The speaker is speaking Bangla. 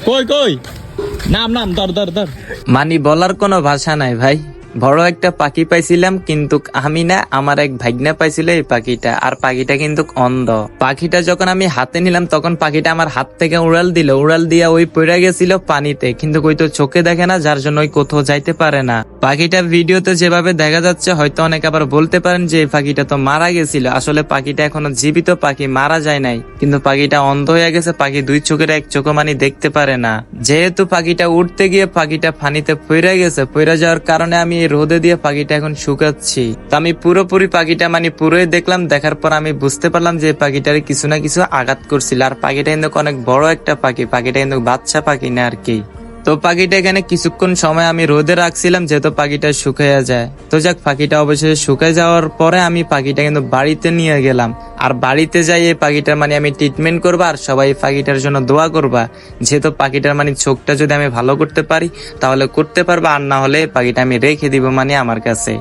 কই কই নাম নাম ধর ধর ধর। মানে বলার কোনো ভাষা নাই ভাই। বড় একটা পাখি পাইছিলাম, কিন্তু আমি না, আমার এক ভাগ্না পাইছিল এই পাখিটা। আর পাখিটা কিন্তু অন্ধ। পাখিটা যখন আমি হাতে নিলাম তখন পাখিটা আমার হাত থেকে উড়াল দিল, উড়াল দিয়া ওই পড়ে গেছিল পানিতে। কিন্তু ওই তো চোখে দেখে না, যার জন্য ওই কোথাও যাইতে পারে না। পাখিটা ভিডিওতে যেভাবে দেখা যাচ্ছে, হয়তো অনেকে আবার বলতে পারেন যে এই পাখিটা তো মারা গেছিল। আসলে পাখিটা এখনো জীবিত পাখি, মারা যায় নাই। কিন্তু পাখিটা অন্ধ হয়ে গেছে, পাখি দুই চোখের এক চোখ মানে দেখতে পারে না। যেহেতু পাখিটা উঠতে গিয়ে পাখিটা পানিতে পড়ে গেছে, পড়ে যাওয়ার কারণে আমি এই রোদে দিয়ে পাখিটা এখন শুকাচ্ছি। তো আমি পুরোপুরি পাখিটা মানে পুরোই দেখলাম। দেখার পর আমি বুঝতে পারলাম যে পাখিটার কিছু না কিছু আঘাত করছিল। আর পাখিটা কিন্তু অনেক বড় একটা পাখি, পাখিটা কিন্তু বাচ্চা পাখি না আর কি। তো পাখিটা এখানে কিছুক্ষণ সময় আমি রোদে রাখছিলাম, যেহেতু পাখিটা শুকাইয়া যায়। তো যাক, পাখিটা অবশেষে শুকায় যাওয়ার পরে আমি পাখিটা কিন্তু বাড়িতে নিয়ে গেলাম। আর বাড়িতে যাই এই পাখিটার মানে আমি ট্রিটমেন্ট করবো, আর সবাই পাখিটার জন্য দোয়া করবা। যেহেতু পাখিটার মানে চোখটা যদি আমি ভালো করতে পারি তাহলে করতে পারবো, আর না হলে পাখিটা আমি রেখে দিব মানে আমার কাছে।